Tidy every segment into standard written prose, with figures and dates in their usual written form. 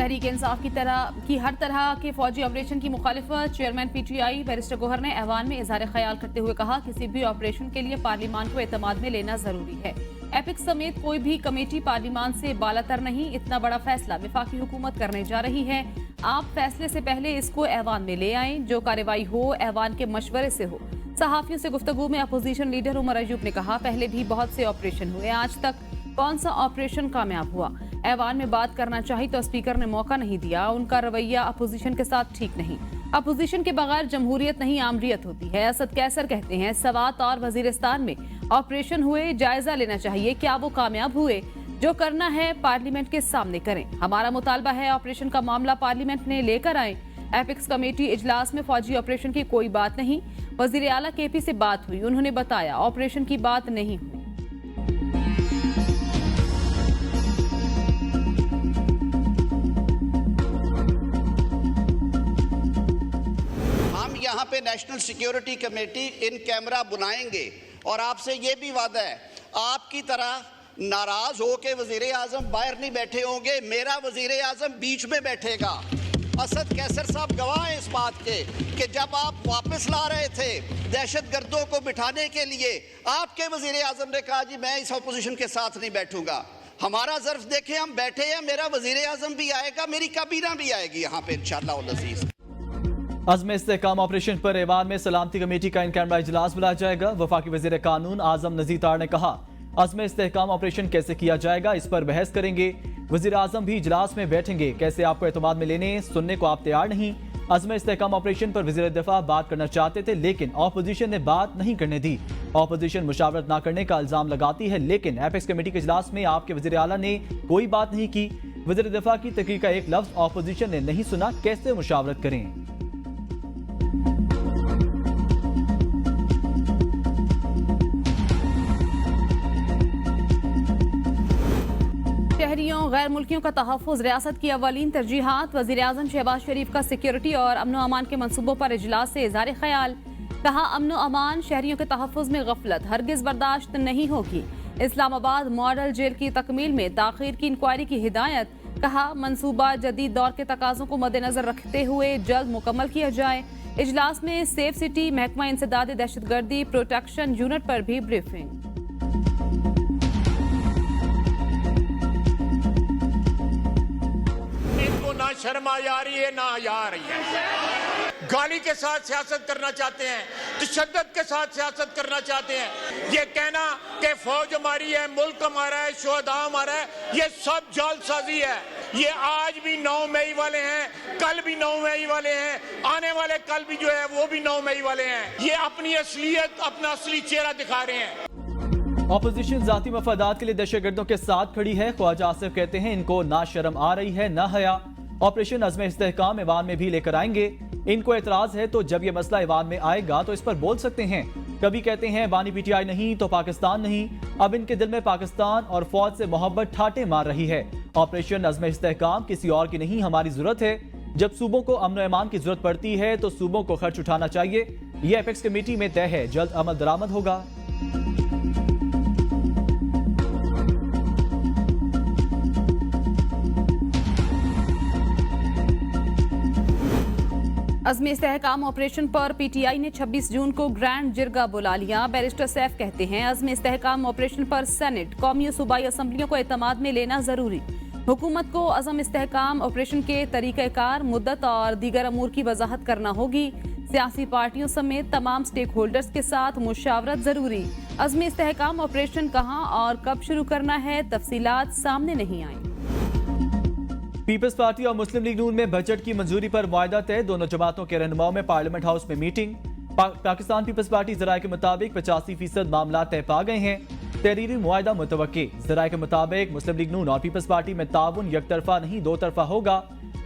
तहरीक इंसाफ की हर तरह के फौजी ऑपरेशन की मुखालिफत। चेयरमैन पीटीआई बैरिस्टर गौहर ने ऐवान में इजहार ख्याल करते हुए कहा, किसी भी ऑपरेशन के लिए पार्लिमान को एतमाद में लेना जरूरी है। एपिक्स समेत कोई भी कमेटी पार्लिमान से बालातर नहीं। इतना बड़ा फैसला वफाकी हुकूमत करने जा रही है। आप फैसले से पहले इसको ऐवान में ले आएं। जो कार्रवाई हो ऐवान के मशवरे से हो। सहाफियों से गुफ्तगू में अपोजिशन लीडर उमर अयूब ने कहा, पहले भी बहुत से ऑपरेशन हुए, आज तक कौन सा ऑपरेशन कामयाब हुआ? ऐवान में बात करना चाहिए तो स्पीकर ने मौका नहीं दिया। उनका रवैया अपोजिशन के साथ ठीक नहीं। अपोजिशन के बगैर जमहूरियत नहीं आमरीयत होती है। असद कैसर कहते हैं, सवात और वजीरिस्तान में ऑपरेशन हुए, जायजा लेना चाहिए, क्या वो कामयाब हुए? जो करना है पार्लियामेंट के सामने करें। हमारा मुतालबा है ऑपरेशन का मामला पार्लियामेंट में लेकर आए। एपिक्स कमेटी इजलास में फौजी ऑपरेशन की कोई बात नहीं। वजीर आला केपी से बात हुई, उन्होंने बताया ऑपरेशन की बात नहीं हुई। यहाँ पे national security committee in camera बुलाएंगे और आपसे ये भी वादा है, आपकी तरह नाराज होके वजीर आजम बाहर नहीं बैठे होंगे, मेरा वजीर आजम बीच में बैठेगा। असद कैसर साहब गवाह हैं इस बात के कि जब आप वापस ला रहे थे दहशतगर्दों को बिठाने के लिए, आपके वजीर आजम ने कहा जी मैं इस अपोजिशन के साथ नहीं बैठूंगा। हमारा ज़र्फ देखें, हम बैठे हैं, मेरा वजीर आजम भी आएगा, मेरी काबीना भी आएगी यहाँ पे इंशाअल्लाह उल अज़ीज़। अज़्म इस्तेहकाम ऑपरेशन पर ऐवान में सलामती कमेटी का इन कैमरा इजलास बुलाया जाएगा। वफाकी वज़ीर कानून आजम नज़ीर तार ने कहा, अज़्म इस्तेहकाम ऑपरेशन कैसे किया जाएगा इस पर बहस करेंगे। वज़ीर आजम भी इजलास में बैठेंगे। कैसे आपको एतमाद में लेने सुनने को आप तैयार नहीं। अज़्म इस्तेहकाम ऑपरेशन पर वज़ीर दिफा बात करना चाहते थे लेकिन ऑपोजिशन ने बात नहीं करने दी। ऑपोजिशन मुशावरत ना करने का इल्जाम लगाती है लेकिन एपेक्स कमेटी के इजलास में आपके वज़ीर आला ने कोई बात नहीं की। वज़ीर दिफा की तकरीर का एक लफ्ज ऑपोजिशन ने नहीं सुना, कैसे मुशावरत करें? शहरियों गैर मुल्कियों का तहफ़्फ़ुज़ रियासत की अवलीन तरजीहात। वज़ीर आज़म शहबाज शरीफ का सिक्योरिटी और अमन अमान के मनसूबों पर इजलास से इज़हार ख्याल। कहा, अमन अमान शहरियों के तहफ़्फ़ुज़ में गफलत हरगिज़ बर्दाश्त नहीं होगी। इस्लामाबाद मॉडल जेल की तकमील में ताख़ीर की इंक्वायरी की हिदायत। कहा, मनसूबा जदीद दौर के तकाज़ों को मद्देनज़र रखते हुए जल्द मुकम्मल किया जाए। इजलास में सेफ सिटी महकमा इंसदाद दहशतगर्दी प्रोटेक्शन यूनिट पर भी ब्रीफिंग। ना शर्म आ रही है ना हया आ रही है। गाली के साथ सियासत करना चाहते हैं, तशद्दुद के साथ सियासत करना चाहते हैं। ये कहना कि फौज हमारी है, मुल्क हमारा है, शोहदा हमारा है, ये सब जालसाजी है। ये आज भी 9 मई वाले हैं, कल भी 9 मई वाले हैं, आने वाले कल भी जो है वो भी 9 मई वाले हैं। ये अपनी असलियत, अपना असली चेहरा दिखा रहे हैं। ऑपोजिशन जाती मफादात के लिए दहशतगर्दों के साथ खड़ी है। ख्वाजा आसिफ कहते हैं, इनको ना शर्म आ रही है ना हया। ऑपरेशन अज़्म इस्तेहकाम ऐवान में भी लेकर आएंगे। इनको एतराज है तो जब यह मसला ऐवान में आएगा तो इस पर बोल सकते हैं। कभी कहते हैं बानी पीटीआई नहीं तो पाकिस्तान नहीं। अब इनके दिल में पाकिस्तान और फौज से मोहब्बत ठाटे मार रही है। ऑपरेशन अज़्म इस्तेहकाम किसी और की नहीं, हमारी जरूरत है। जब सूबों को अमन और ईमान की जरूरत पड़ती है तो सूबों को खर्च उठाना चाहिए। यह एपेक्स कमेटी में तय है, जल्द अमल दरामद होगा। अज़्म इस्तेहकाम ऑपरेशन पर पीटीआई ने 26 जून को ग्रैंड जिरगा बुला लिया। बैरिस्टर सैफ कहते हैं, अज़्म इस्तेहकाम ऑपरेशन पर सेनेट, कौमी और सूबाई असम्बलियों को एतमाद में लेना जरूरी। हुकूमत को अज़्म इस्तेहकाम ऑपरेशन के तरीक़ाकार, मुद्दत और दीगर अमूर की वजाहत करना होगी। सियासी पार्टियों समेत तमाम स्टेक होल्डर्स के साथ मुशावरत जरूरी। अज़्म इस्तेहकाम ऑपरेशन कहाँ और कब शुरू करना है, तफसीलात सामने नहीं आई। पीपल्स पार्टी और मुस्लिम लीग नून में बजट की मंजूरी पर मुआहदा तय। दोनों जमातों के रहनुमाओं में पार्लियामेंट हाउस में मीटिंग। पाकिस्तान पीपल्स पार्टी ज़राए के मुताबिक 85% मामला तय पा गए हैं। तहरीरी मुआहदा मुतवक्की। ज़राए के मुताबिक मुस्लिम लीग नून और पीपल्स पार्टी में ताउन एक तरफा नहीं 2 तरफा होगा।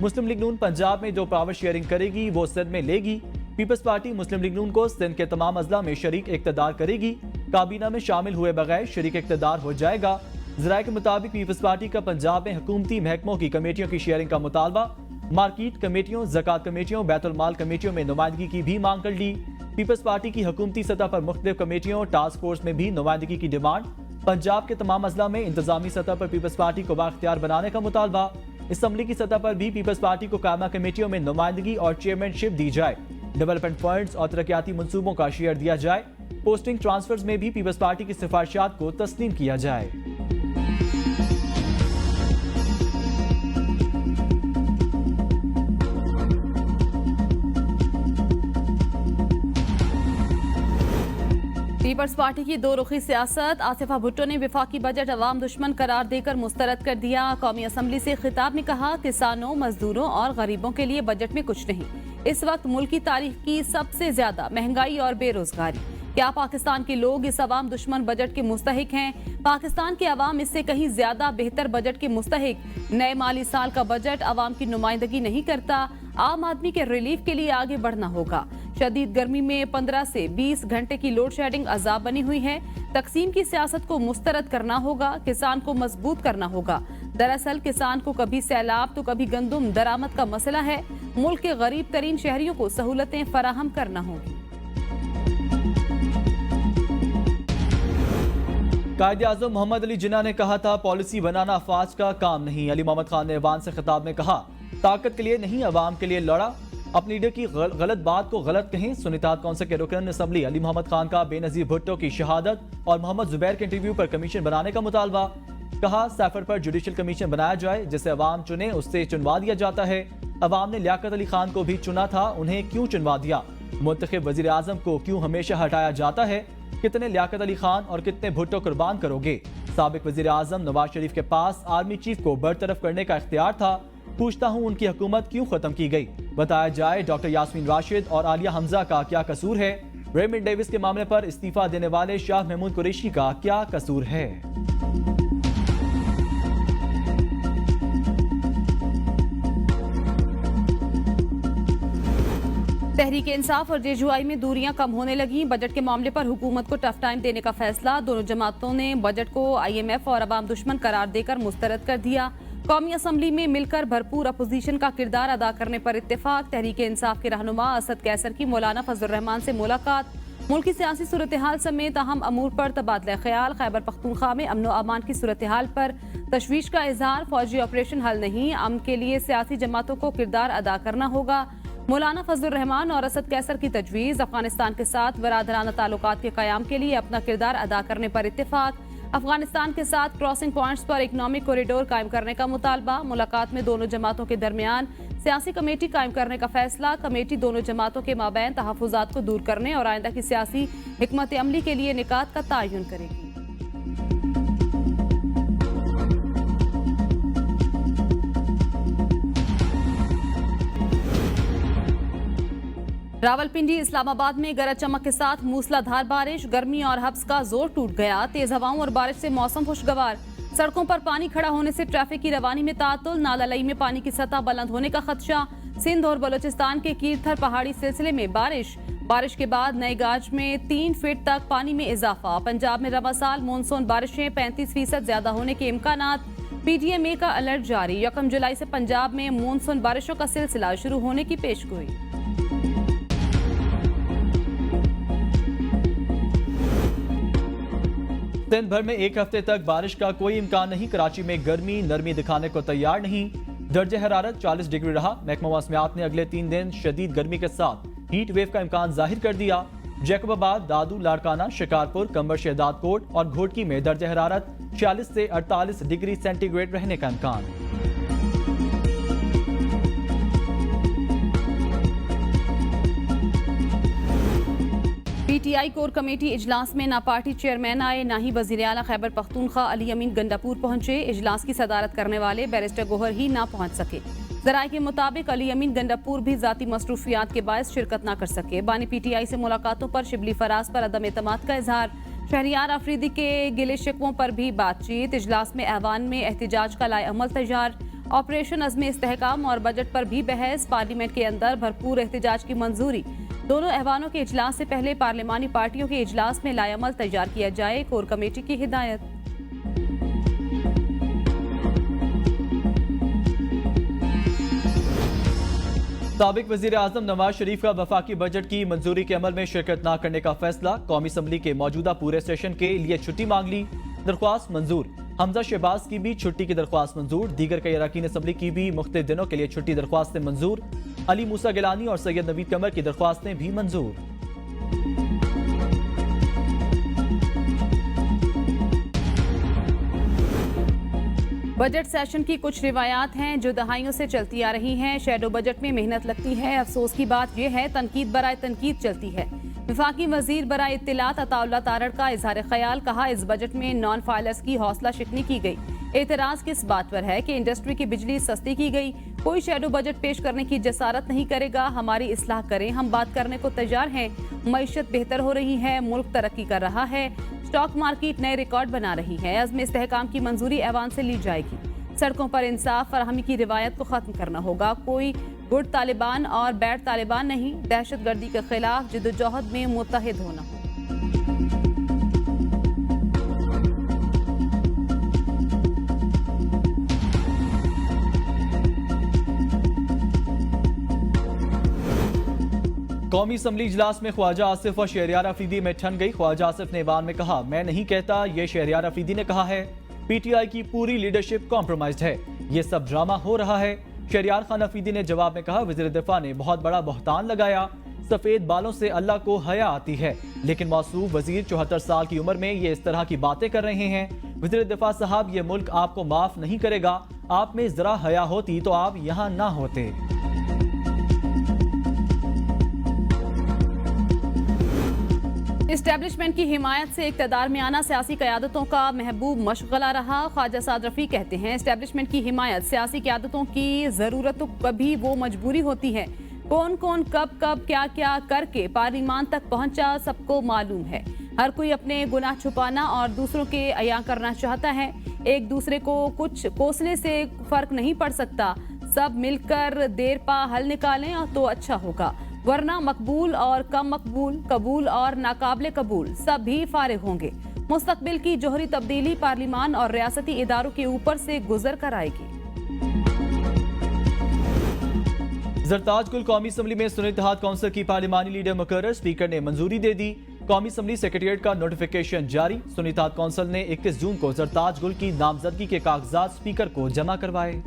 मुस्लिम लीग नून पंजाब में जो पावर शेयरिंग करेगी वो सिंध में लेगी। पीपल्स पार्टी मुस्लिम लीग नून को सिंध के तमाम अजला में शरीक इक़्तिदार करेगी। काबीना में शामिल हुए बगैर शरीक इक़्तिदार हो जाएगा। ज़राए के मुताबिक पीपल्स पार्टी का पंजाब में हुकूमती महकमों की कमेटियों की शेयरिंग का मुतालबा। मार्केट कमेटियों, ज़कात कमेटियों, बैतुल माल कमेटियों में नुमाइंदगी की भी मांग कर ली। पीपल्स पार्टी की हुकूमती सतह पर मुख्तलिफ कमेटियों, टास्क फोर्स में भी नुमाइंदगी की डिमांड। पंजाब के तमाम अजला में इंतजामी सतह पर पीपल्स पार्टी को बाख्तियार बनाने का मुतालबा। असम्बली की सतह पर भी पीपल्स पार्टी को कायमा कमेटियों में नुमाइंदगी और चेयरमैनशिप दी जाए। डेवलपमेंट फंड्स और तरक्याती मंसूबों का शेयर दिया जाए। पोस्टिंग ट्रांसफर्स में भी पीपल्स पार्टी की सिफारिशात को तस्लीम किया जाए। पीपल्स पार्टी की दो रुखी सियासत। आसिफा भुट्टो ने वफाकी बजट अवाम दुश्मन करार देकर मुस्तरद कर दिया। कौमी असम्बली से खिताब में कहा, किसानों, मजदूरों और गरीबों के लिए बजट में कुछ नहीं। इस वक्त मुल्क की तारीख की सबसे ज्यादा महंगाई और बेरोजगारी। क्या पाकिस्तान के लोग इस अवाम दुश्मन बजट के मुस्तहिक हैं? पाकिस्तान के अवाम इससे कहीं ज्यादा बेहतर बजट के मुस्तहिक। नए माली साल का बजट अवाम की नुमाइंदगी नहीं करता। आम आदमी के रिलीफ के लिए आगे बढ़ना होगा। शदीद गर्मी में 15 से 20 घंटे की लोड शेडिंग अजाब बनी हुई है। तकसीम की सियासत को मुस्तरद करना होगा। किसान को मजबूत करना होगा। दरअसल किसान को कभी सैलाब तो कभी गंदुम दरामद का मसला है। मुल्क के गरीब तरीन शहरियों को सहूलतें फराहम करना होगी। कायद-ए-आज़म मोहम्मद अली जिन्ना ने कहा था, पॉलिसी बनाना अफवाज का काम नहीं। अली मोहम्मद खान ने ऐवान से खिताब में कहा, ताकत के लिए नहीं अवाम के लिए लड़ा। अपनी लीडर की गलत बात को गलत कहें। सुन्नीतात कौंसिल के रुकन असम्बली अली मोहम्मद खान का बेनजीर भुट्टो की शहादत और मोहम्मद जुबैर के इंटरव्यू पर कमीशन बनाने का मुतालबा। कहा, सैफर पर जुडिशल कमीशन बनाया जाए, जिसे अवाम चुने उससे चुनवा दिया जाता है। अवाम ने लियाकत अली खान को भी चुना था, उन्हें क्यों चुनवा दिया? मुंतखब वजीर आजम को क्यों हमेशा हटाया जाता है? कितने लियाकत अली खान और कितने भुट्टो कुर्बान करोगे? साबिक वजीर आजम नवाज शरीफ के पास आर्मी चीफ को बरतरफ करने का इख्तियार था। पूछता हूं, उनकी हुकूमत क्यों खत्म की गई? बताया जाए डॉक्टर यास्मीन राशिद और आलिया हमजा का क्या कसूर है? रेमंड डेविस के मामले पर इस्तीफा देने वाले शाह महमूद कुरैशी का क्या कसूर है? तहरीक इंसाफ और जेजुआई में दूरियां कम होने लगी। बजट के मामले पर हुकूमत को टफ टाइम देने का फैसला। दोनों जमातों ने बजट को IMF और अवाम दुश्मन करार देकर मुस्तरद कर दिया। कौमी असम्बली में मिलकर भरपूर अपोजिशन का किरदार अदा करने पर इत्तेफाक। तहरीक इंसाफ के रहनुमा असद कैसर की मौलाना फजल रहमान से मुलाकात। मुल्क की सियासी सूरत हाल समेत अहम अमूर पर तबादला ख्याल। खैबर पख्तूनख्वा में अमन अमान की सूरत हाल पर तशवीश का इजहार। फौजी ऑपरेशन हल नहीं, अमन के लिए सियासी जमातों को किरदार अदा करना होगा। मौलाना फजल रहमान और असद कैसर की तजवीज़। अफगानिस्तान के साथ बरादराना ताल्लुकात के क़याम के लिए अपना किरदार अदा करने पर इत्तेफाक। अफगानिस्तान के साथ क्रॉसिंग पॉइंट्स पर इकनॉमिक कॉरिडोर कायम करने का मुतालबा। मुलाकात में दोनों जमातों के दरमियान सियासी कमेटी कायम करने का फैसला। कमेटी दोनों जमातों के माबैन तहफ़्फ़ुज़ात को दूर करने और आइंदा की सियासी हिकमत अमली के लिए निकात का तयन करेगी। रावलपिंडी इस्लामाबाद में गरज चमक के साथ मूसलाधार बारिश। गर्मी और हब्स का जोर टूट गया। तेज हवाओं और बारिश से मौसम खुशगवार। सड़कों पर पानी खड़ा होने से ट्रैफिक की रवानी में तातुल। नाला लई में पानी की सतह बुलंद होने का खदशा। सिंध और बलोचिस्तान के कीरथर पहाड़ी सिलसिले में बारिश के बाद नए गाज में 3 फीट तक पानी में इजाफा। पंजाब में रवा साल मानसून बारिशें 35% ज्यादा होने के इम्कानात। PTMA का अलर्ट जारी। 1 जुलाई से पंजाब में मानसून बारिशों का सिलसिला शुरू होने की पेशगोई। दिन भर में एक हफ्ते तक बारिश का कोई इम्कान नहीं। कराची में गर्मी नरमी दिखाने को तैयार नहीं। दर्जे हरारत 40 डिग्री रहा। महकमा मौसमियात ने अगले 3 दिन शदीद गर्मी के साथ हीट वेव का इम्कान जाहिर कर दिया। जैकबाबाद, दादू, लाड़काना, शिकारपुर, कंबर शहदाद कोट और घोटकी में दर्जे हरारत 46 से 48 डिग्री सेंटीग्रेड रहने का इम्कान। PTI कोर कमेटी इजलास में ना पार्टी चेयरमैन आए, ना ही वजीर आला खैबर पख्तूनख्वा अली अमीन गंडापुर पहुंचे। इजलास की सदारत करने वाले बैरिस्टर गोहर ही ना पहुंच सके। ज़राए के मुताबिक अली अमीन गंडापुर भी ज़ाती मसरूफियात के बायस शिरकत ना कर सके। बानी PTI से मुलाकातों पर शिबली फराज पर अदम एतमाद का इजहार। शहरियार अफरीदी के गिले शिकवों पर भी बातचीत। इजलास में ऐवान में एहतजाज का लाए अमल तैयार। ऑपरेशन अज़्म इस्तेहकाम और बजट पर भी बहस। पार्लियामेंट के अंदर भरपूर एहतजाज की मंजूरी। दोनों ऐवानों के इजलास से पहले पार्लिमानी पार्टियों के इजलास में लाएअमल तैयार किया जाए, कोर कमेटी की हिदायत। साबिक वजीर आजम नवाज शरीफ का वफाकी बजट की मंजूरी के अमल में शिरकत न करने का फैसला। कौमी असम्बली के मौजूदा पूरे सेशन के लिए छुट्टी मांग ली। दरख्वास्त मंजूर। हमजा शहबाज की भी छुट्टी की दरख्वास्त मंजूर। दीगर कई अरकान असम्बली की भी मुख्तलिफ दिनों के लिए छुट्टी दरख्वास्तें मंजूर। अली मूसा गिलानी और सैयद नवीद कमर की दरख्वास्तें भी मंजूर। बजट सेशन की कुछ रिवायात हैं जो दहाइयों से चलती आ रही हैं। शैडो बजट में मेहनत लगती है। अफसोस की बात यह है तनकीद बराए तनकीद चलती है। वफाकी वजीर बराए इत्तिलात अताउल्लाह तारड़ का इजहार ख्याल, कहा इस बजट में नॉन फाइलर्स की हौसला शिकनी की गई। एतराज किस बात पर है कि इंडस्ट्री की बिजली सस्ती की गई। कोई शैडो बजट पेश करने की जसारत नहीं करेगा। हमारी इस्लाह करें, हम बात करने को तैयार हैं। मईशत बेहतर हो रही है, मुल्क तरक्की कर रहा है, स्टॉक मार्केट नए रिकॉर्ड बना रही है। अज़्म इस्तेहकाम की मंजूरी ऐवान से ली जाएगी। सड़कों पर इंसाफ फराहमी की रिवायत को खत्म करना होगा। कोई गुड तालिबान और बैड तालिबान नहीं, दहशत गर्दी के खिलाफ जिद्दोजहद में मुत्तहिद होना होगा। कौमी असम्बली इजलास में ख्वाजा आसिफ और शहरियार अफरीदी में ठन गई। ख्वाजा आसिफ ने ऐवान में कहा, मैं नहीं कहता, ये शहरियार अफरीदी ने कहा है। पीटीआई की पूरी लीडरशिप कॉम्प्रोमाइज्ड है, ये सब ड्रामा हो रहा है। शहरियार खान अफरीदी ने जवाब में कहा, वज़ीर दिफा ने बहुत बड़ा बहतान लगाया। सफेद बालों से अल्लाह को हया आती है, लेकिन मौसूफ वजीर 74 साल की उम्र में ये इस तरह की बातें कर रहे हैं। वज़ीर दिफा साहब, ये मुल्क आपको माफ नहीं करेगा। आप में जरा हया होती तो आप यहाँ ना होते। इस्टेब्लिशमेंट की हिमायत से इक़्तिदार में आना सियासी क़यादतों का महबूब मशगला रहा। ख्वाजा साद रफ़ी कहते हैं, इस्टेब्लिशमेंट की हिमायत सियासी क़यादतों की ज़रूरत, कभी वो मजबूरी होती है। कौन कौन कब कब क्या क्या करके पार्लिमान तक पहुंचा सबको मालूम है। हर कोई अपने गुनाह छुपाना और दूसरों के अया करना चाहता है। एक दूसरे को कुछ कोसने से फ़र्क नहीं पड़ सकता। सब मिलकर देर पा हल निकालें तो अच्छा होगा, वरना मकबूल और कम मकबूल, कबूल और नाकाबिल कबूल सब भी फारिग होंगे। मुस्तकबिल की जोहरी तब्दीली पार्लिमान और रियासती इदारों के ऊपर से गुजर कर आएगी। जरताज गुल कौमी असम्बली में सुन्नी इत्तेहाद कौंसिल की पार्लिमानी लीडर मुकर्रर, स्पीकर ने मंजूरी दे दी। कौमी असम्बली सेक्रेटेरिएट का नोटिफिकेशन जारी। सुन्नी इत्तेहाद कौंसिल ने 21 जून को जरताज गुल की नामजदगी के कागजात स्पीकर को जमा करवाए।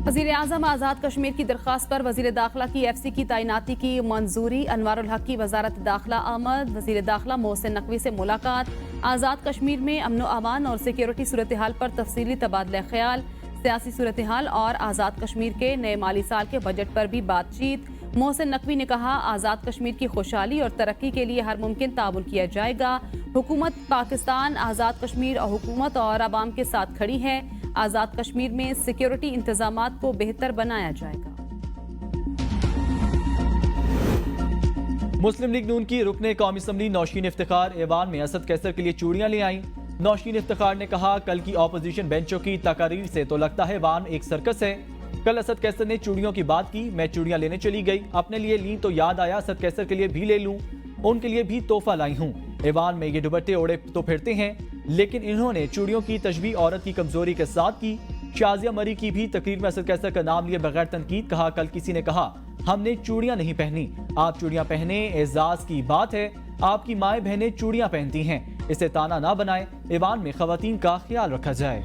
वज़ीर आज़म आज़ाद कश्मीर की दरख्वास्त पर वज़ीर दाखिला की FC की तैनाती की मंजूरी। अनवारुल हक की वजारत दाखिला आमद। वज़ीर दाखिला मोहसिन नकवी से मुलाकात। आज़ाद कश्मीर में अमन अमान और सिक्योरिटी सूरत हाल पर तफसीली तबादला ख्याल। सियासी सूरत हाल और आज़ाद कश्मीर के नए माली साल के बजट पर भी बातचीत। मोहसिन नकवी ने कहा, आज़ाद कश्मीर की खुशहाली और तरक्की के लिए हर मुमकिन ताउन किया जाएगा। हुकूमत पाकिस्तान आज़ाद कश्मीर और हुकूमत और अवाम के साथ खड़ी है। आज़ाद कश्मीर में सिक्योरिटी इंतजामात को बेहतर बनाया जाएगा। मुस्लिम लीग नून की रुकने कौमी असम्बली नौशीन इफ्तिखार ऐवान में असद कैसर के लिए चूड़ियां ले आईं। नौशीन इफ्तिखार ने कहा, कल की ऑपोजिशन बेंचों की तकारीर से तो लगता है ऐवान एक सर्कस है। कल असद कैसर ने चूड़ियों की बात की, मैं चूड़ियां लेने चली गई, अपने लिए ली तो याद आया असद कैसर के लिए भी ले लूं, उनके लिए भी तोहफा लाई हूं। ऐवान में ये दुपट्टे ओढ़े तो फिरते हैं, लेकिन इन्होंने चूड़ियों की तशबीह औरत की कमजोरी के साथ की। शाजिया मरी की भी तकरीर में असद कैसर का नाम लिए बगैर तनकीद कहा, कल किसी ने कहा हमने चूड़ियां नहीं पहनी, आप चूड़ियां पहने, एजाज की बात है। आपकी माए बहनें चूड़ियां पहनती हैं, इसे ताना ना बनाएं। ऐवान में खवातीन का ख्याल रखा जाए।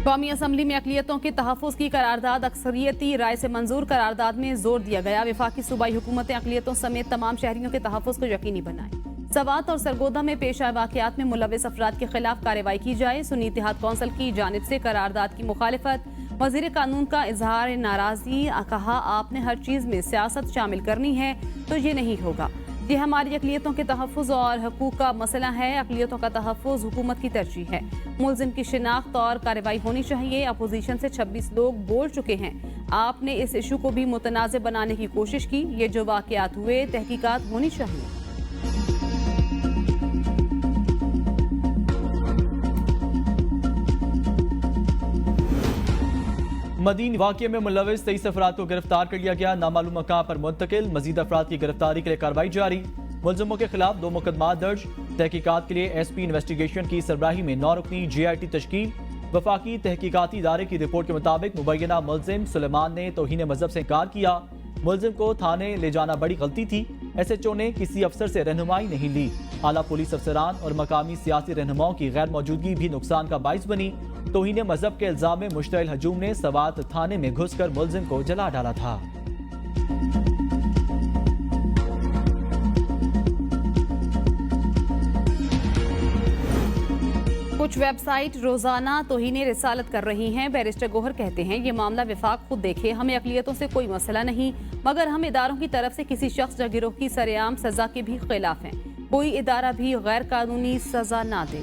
कौमी असम्बली में अक़लियतों के तहफ़्फ़ुज़ की करारदाद अक्सरियती राय से मंजूर। करारदाद में जोर दिया गया, वफाकी सूबाई हुकूमतें अक़लियतों समेत तमाम शहरियों के तहफ़्फ़ुज़ को यकीनी बनाएं। सवात और सरगोदा में पेश आए वाक़यात में मुलव्वस अफराद के खिलाफ कार्रवाई की जाए। सुन्नी इत्तेहाद कौंसिल की जानिब से करारदाद की मुखालिफत। वज़ीर कानून का इजहार नाराज़गी, कहा आपने हर चीज़ में सियासत शामिल करनी है तो ये नहीं होगा। ये हमारी अक़लियतों के तहफ़्फ़ुज़ और हकूक़ का मसला है। अक़लियतों का तहफ़्फ़ुज़ हुकूमत की तरजीह है। मुल्ज़िम की शिनाख्त और कार्रवाई होनी चाहिए। अपोजिशन से 26 लोग बोल चुके हैं। आपने इस इशू को भी मुतनाज़ बनाने की कोशिश की। ये जो वाक़यात हुए, तहकीकात होनी चाहिए। मदीन वाक़े में मुलव्वस 23 अफराद को गिरफ्तार कर लिया गया, नामालूम मकाम पर मुंतकिल। मजीद अफराद की गिरफ्तारी के लिए कार्रवाई जारी। मुलज़िमों के खिलाफ 2 मुकदमा दर्ज। तहकीकात के लिए SP इन्वेस्टिगेशन की सरबराही में 9 रुकनी JIT तश्कील। वफाकी तहकीकाती इदारे की रिपोर्ट के मुताबिक मुबैना मुलजिम सुलेमान ने तौहीन मजहब से इनकार किया। मुलजिम को थाने ले जाना बड़ी गलती थी। SHO ने किसी अफसर से रहनुमाई नहीं ली। आला पुलिस अफसरान और मकामी सियासी रहनुमाओं की गैर मौजूदगी भी नुकसान का बाइस बनी। तौहीन मजहब के इल्जाम में मुश्तइल हजूम ने सवात थाने में घुसकर मुलजिम को जला डाला था। कुछ वेबसाइट रोजाना तौहीन रिसालत कर रही हैं। बैरिस्टर गोहर कहते हैं ये मामला विफाक खुद देखे, हमें अक़लियतों से कोई मसला नहीं, मगर हम इदारों की तरफ से किसी शख्स या गिरोह की सरेआम सजा के भी खिलाफ हैं। कोई इदारा भी गैर कानूनी सजा ना दे।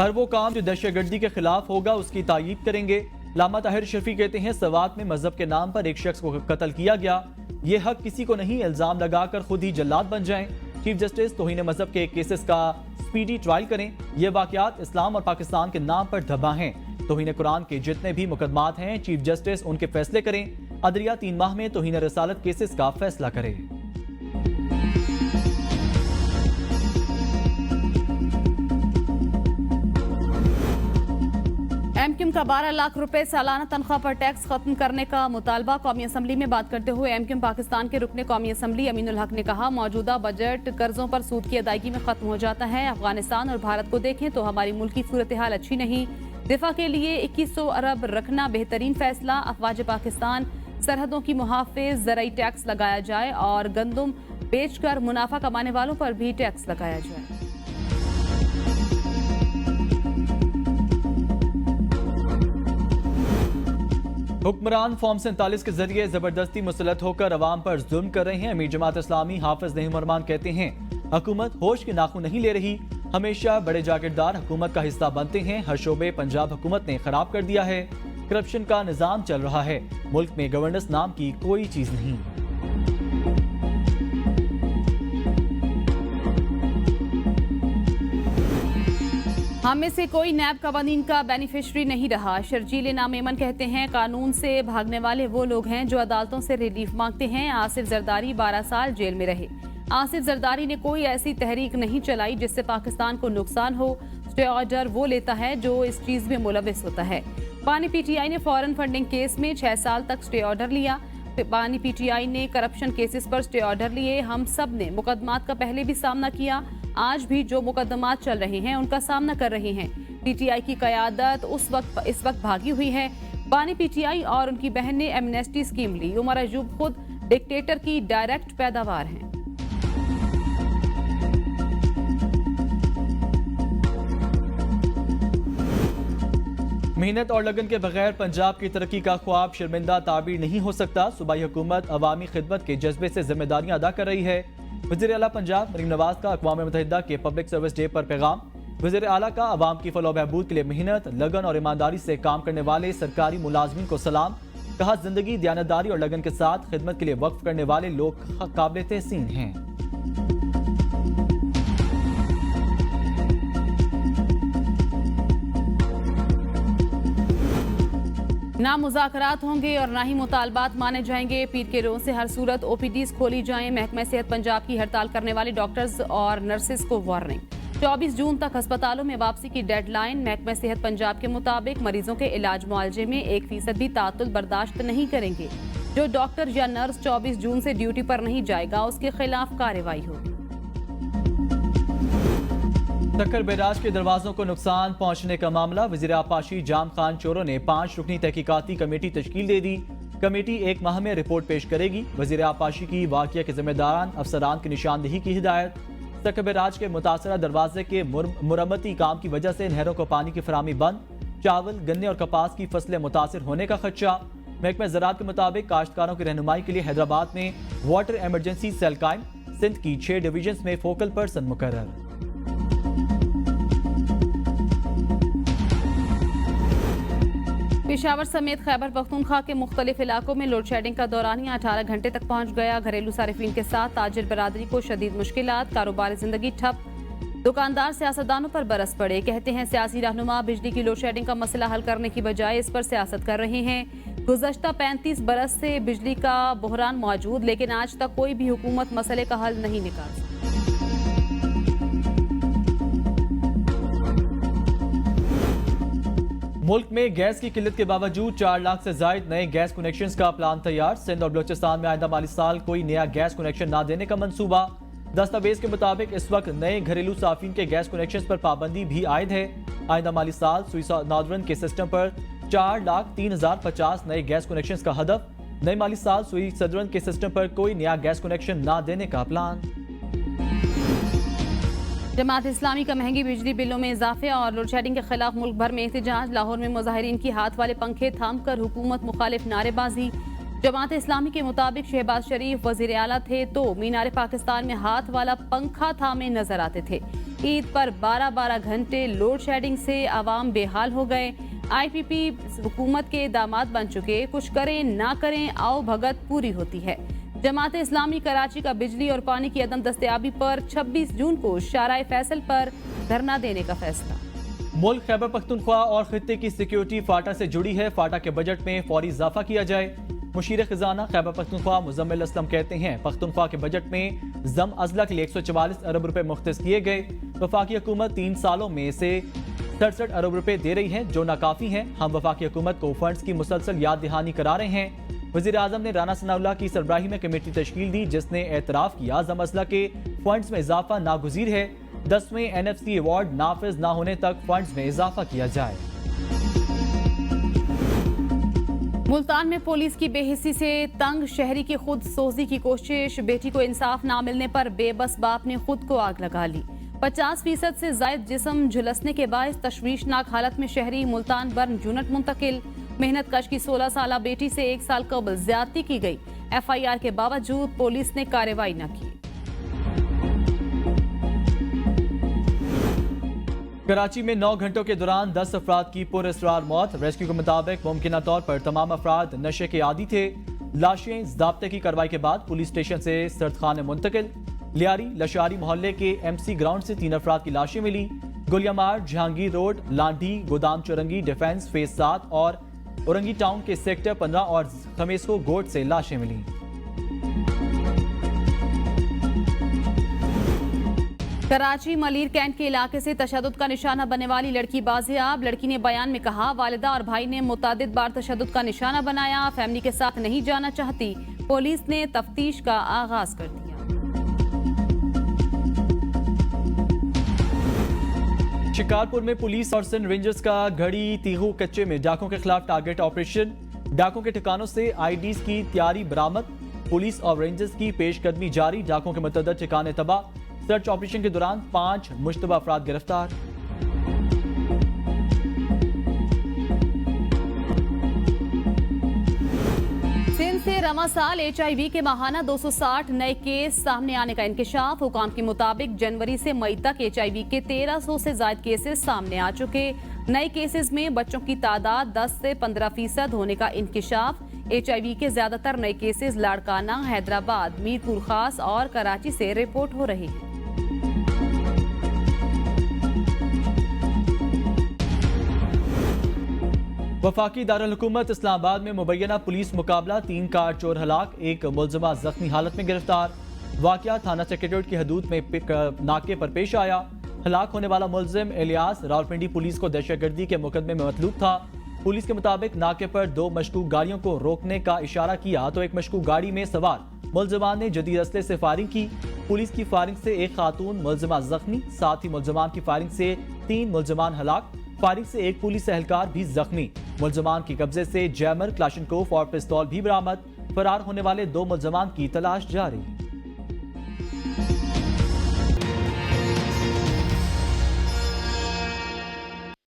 हर वो काम जो दहशतगर्दी के खिलाफ होगा उसकी तायीद करेंगे। लामा ताहिर शफी कहते हैं सवात में मजहब के नाम पर एक शख्स को कत्ल किया गया, ये हक किसी को नहीं, इल्जाम लगाकर खुद ही जल्लाद बन जाएं। चीफ जस्टिस तौहीन मजहब के केसेस का स्पीडी ट्रायल करें। ये वाकयात इस्लाम और पाकिस्तान के नाम पर धब्बा हैं। तौहीन कुरान के जितने भी मुकदमात हैं चीफ जस्टिस उनके फैसले करें। अदलिया 3 माह में तौहीन रिसालत केसेस का फैसला करे। एमक्यूएम का 12 लाख रुपए सालाना तनख्वाह पर टैक्स खत्म करने का मुतालबा। कौमी असम्बली में बात करते हुए एमक्यूएम पाकिस्तान के रुकने कौमी असम्बली अमीनुल हक ने कहा मौजूदा बजट कर्जों पर सूद की अदायगी में खत्म हो जाता है। अफगानिस्तान और भारत को देखें तो हमारी मुल्क की सूरत हाल अच्छी नहीं। दिफा के लिए 2100 अरब रखना बेहतरीन फैसला। अफवाज पाकिस्तान सरहदों की मुहाफिज ज़राई टैक्स लगाया जाए और गंदुम बेचकर मुनाफा कमाने वालों पर भी टैक्स लगाया जाए। हुक्मरान फॉर्म 47 के जरिए जबरदस्ती मुसलत होकर अवाम पर जुल्म कर रहे हैं। अमीर जमात इस्लामी हाफिज नईम उरमान कहते हैं हुकूमत होश के नाखून नहीं ले रही, हमेशा बड़े जागीरदार हुकूमत का हिस्सा बनते हैं। हर शोबे पंजाब हुकूमत ने खराब कर दिया है। करप्शन का निजाम चल रहा है, मुल्क में गवर्नेंस नाम की कोई चीज नहीं। हम में से कोई नैब कवानीन का बेनिफिशरी नहीं रहा। शर्जील नामेमन कहते हैं कानून से भागने वाले वो लोग हैं जो अदालतों से रिलीफ मांगते हैं। आसिफ जरदारी 12 साल जेल में रहे। आसिफ जरदारी ने कोई ऐसी तहरीक नहीं चलाई जिससे पाकिस्तान को नुकसान हो। स्टे ऑर्डर वो लेता है जो इस चीज में मुलविस होता है। पानी PTI ने फॉरेन फंडिंग केस में 6 साल तक स्टे ऑर्डर लिया। पानी PTI ने करप्शन केसेस पर स्टे ऑर्डर लिए। हम सब ने मुकदमात का पहले भी सामना किया, आज भी जो मुकदमात चल रहे हैं उनका सामना कर रहे हैं। PTI की क़यादत इस वक्त भागी हुई है। पानी PTI और उनकी बहन ने एमनेस्टी स्कीम ली। उमर अयूब खुद डिक्टेटर की डायरेक्ट पैदावार हैं। मेहनत और लगन के बगैर पंजाब की तरक्की का ख्वाब शर्मिंदा ताबीर नहीं हो सकता। सूबाई हुकूमत अवामी खिदमत के जज्बे से जिम्मेदारियां अदा कर रही है। वज़ीर आला पंजाब मरीम नवाज का अक़वाम मुत्तहिदा के पब्लिक सर्विस डे पर पैगाम। वज़ीर आला का अवाम की फलाह बहबूद के लिए मेहनत, लगन और ईमानदारी से काम करने वाले सरकारी मुलाजमीन को सलाम। कहा जिंदगी दयानतदारी और लगन के साथ खिदमत के लिए वक्फ करने वाले लोग काबिल तहसीन हैं। ना मुज़ाकरात होंगे और ना ही मुतालबात माने जाएंगे। पीर के रोज से हर सूरत OPDs खोली जाएं। महकमा सेहत पंजाब की हड़ताल करने वाले डॉक्टर्स और नर्सेज को वार्निंग। 24 जून तक अस्पतालों में वापसी की डेडलाइन। महकमा सेहत पंजाब के मुताबिक मरीजों के इलाज मुआवजे में 1% भी तातुल बर्दाश्त नहीं करेंगे। जो डॉक्टर या नर्स 24 जून से ड्यूटी पर नहीं जाएगा उसके खिलाफ कार्रवाई होगी। सक्कर बैराज के दरवाजों को नुकसान पहुंचने का मामला। वज़ीर आपाशी जाम खान चोरों ने 5 रुकनी तहकीकाती कमेटी तश्कील दे दी। कमेटी 1 माह में रिपोर्ट पेश करेगी। वज़ीर आपाशी की वाक़िया के जिम्मेदारान अफसरान की निशानदेही की हिदायत। सक्कर बैराज के मुतासरा दरवाजे के मुरम्मती काम की वजह से नहरों को पानी की फराहमी बंद। चावल, गन्ने और कपास की फसलें मुतासर होने का खदशा। महकमा ज़राअत के मुताबिक काश्तकारों की रहनुमाई के लिए हैदराबाद में वाटर एमरजेंसी सेल कायम। सिंध की 6 डिवीजन में फोकल पर्सन मुकर्रर। पेशावर समेत खैबर पख्तूनख्वा के मुख्तलिफ इलाकों में लोड शेडिंग का दौरानिया 18 घंटे तक पहुंच गया। घरेलू सारिफीन के साथ ताजिर बरादरी को शदीद मुश्किलात। कारोबार जिंदगी ठप। दुकानदार सियासतदानों पर बरस पड़े। कहते हैं सियासी रहनुमा बिजली की लोड शेडिंग का मसला हल करने की बजाय इस पर सियासत कर रहे हैं। गुज़श्ता 35 बरस से बिजली का बहरान मौजूद, लेकिन आज तक कोई भी हुकूमत मसले का हल नहीं निकाल सकी। मुल्क में गैस की किल्लत के बावजूद 4 लाख से ज्यादा नए गैस कनेक्शंस का प्लान तैयार। सिंध और बलूचिस्तान में आइंदा माली साल कोई नया गैस कनेक्शन न देने का मंसूबा। दस्तावेज के मुताबिक इस वक्त नए घरेलू साफिन के गैस कनेक्शन पर पाबंदी भी आयद है। आइंदा माली साल सुई नॉर्दर्न के सिस्टम पर 4,03,050 नए गैस कनेक्शन का हदफ। नए माली साल सुई सदरन के सिस्टम पर कोई नया गैस कनेक्शन न देने का प्लान। जमात इस्लामी का महंगी बिजली बिलों में इजाफे और लोड शेडिंग के खिलाफ मुल्क भर में एहतजाज। लाहौर में मुजाहिरीन की हाथ वाले पंखे थामकर हुकूमत मुखालिफ नारेबाजी। जमात इस्लामी के मुताबिक शहबाज शरीफ वजीर आला थे तो मीनार पाकिस्तान में हाथ वाला पंखा थामे नजर आते थे। ईद पर 12-12 घंटे लोड शेडिंग से आवाम बेहाल हो गए। IPP हुकूमत के दामाद बन चुके, कुछ करें ना करें आओ भगत पूरी होती है। जमात इस्लामी कराची का बिजली और पानी की अदम दस्तयाबी पर 26 जून को शाराए फैसल पर धरना देने का फैसला। मुल्क खैबर पख्तूनख्वा और खित्ते की सिक्योरिटी फाटा से जुड़ी है। फाटा के बजट में फौरी इजाफा किया जाए। मुशीर खजाना खैबर पख्तूनख्वा मुजम्मिल असलम कहते हैं पख्तूनख्वा के बजट में जम अजला के लिए 144 अरब रुपए मुख्तस किए गए। वफाकी हुकूमत 3 सालों में से 67 अरब रुपए दे रही है जो नाकाफी है। हम वफाकी हुकूमत को फंड्स की मुसलसल याद दहानी करा रहे हैं। वज़ीर आज़म ने राना सनाउल्लाह की सरबराही में कमेटी तश्कील दी जिसने एतराफ़ किया जम अजला के फंड्स में इजाफा नागुज़ीर है। 10वें NFC अवार्ड नाफिज ना होने तक फंड्स में इजाफा किया जाए। मुल्तान में पुलिस की बेहिस्सी से तंग शहरी की खुद सोजी की कोशिश। बेटी को इंसाफ ना मिलने पर बेबस बाप ने खुद को आग लगा ली। 50% से ज्यादा जिस्म झुलसने के बायस तशवीशनाक हालत में शहरी मुल्तान बर्न यूनिट मुंतकिल। मेहनत कश की 16 साला बेटी से 1 साल कबल ज्यादती की गई। FIR के बावजूद पुलिस ने कार्रवाई न की। कराची में 9 घंटों के दौरान 10 अफराद की पुरअसरार मौत। रेस्क्यू के मुताबिक मुमकिना तौर पर तमाम अफराद नशे के आदी थे। लाशें ज़ाब्ते की कार्रवाई के बाद पुलिस स्टेशन से सरदखाने मुंतकिल। लियारी लशारी मोहल्ले के MC ग्राउंड से 3 अफराद की लाशें मिली। गुलियामार, जहांगीर रोड, लांडी, गोदाम चुरंगी, डिफेंस फेज 7 और औरंगी टाउन के सेक्टर 15 और खमेसको गोट से लाशें मिली। कराची मलीर कैंट के इलाके से तशद्दुद का निशाना बनने वाली लड़की बाजियाब। लड़की ने बयान में कहा वालिदा और भाई ने मुतादिद बार तशद्दुद का निशाना बनाया। फैमिली के साथ नहीं जाना चाहती। पुलिस ने तफ्तीश का आगाज कर दिया। शिकारपुर में पुलिस और सिंध रेंजर्स का घड़ी तीहू कच्चे में डाकों के खिलाफ टारगेट ऑपरेशन। डाकों के ठिकानों से IDs की तैयारी बरामद। पुलिस और रेंजर्स की पेशकदमी जारी। डाकों के मुतअद्दिद ठिकाने तबाह। सर्च ऑपरेशन के दौरान 5 मुश्तबा अफराद गिरफ्तार। सिंध से रवा साल HIV के माहाना 260 नए केस सामने आने का इंकिशाफ। हुकाम के मुताबिक जनवरी से मई तक HIV के 1300 से ज्यादा केसेस सामने आ चुके। नए केसेस में बच्चों की तादाद 10 से 15% होने का इंकिशाफ। HIV के ज्यादातर नए केसेस लाड़काना, हैदराबाद, मीरपुर खास और कराची से रिपोर्ट हो रहे हैं। वफाकी दारुल हुकूमत इस्लामाबाद में मुबैना पुलिस मुकाबला। 3 कार चोर हलाक, 1 मुलजमा जख्मी हालत में गिरफ्तार। वाकया थाना सेक्रेटरीट की हदूद में नाके पर पेश आया। हलाक होने वाला मुलजिम इलियास रावलपिंडी पुलिस को दहशतगर्दी के मुकदमे में मतलूब था। पुलिस के मुताबिक नाके पर 2 मशकूक गाड़ियों को रोकने का इशारा किया तो एक मशकूक गाड़ी में सवार मुलजमान ने जदीद असले से फायरिंग की। पुलिस की फायरिंग से 1 खातून मुलजमा जख्मी, साथ ही मुलजमान की फायरिंग से 3 मुलजमान हलाक। फायरिंग से 1 पुलिस एहलकार भी जख्मी। मुलजमान की कब्जे से जैमर, क्लाशनकोफ और पिस्तौल भी बरामद। फरार होने वाले 2 मुलजमान की तलाश जारी।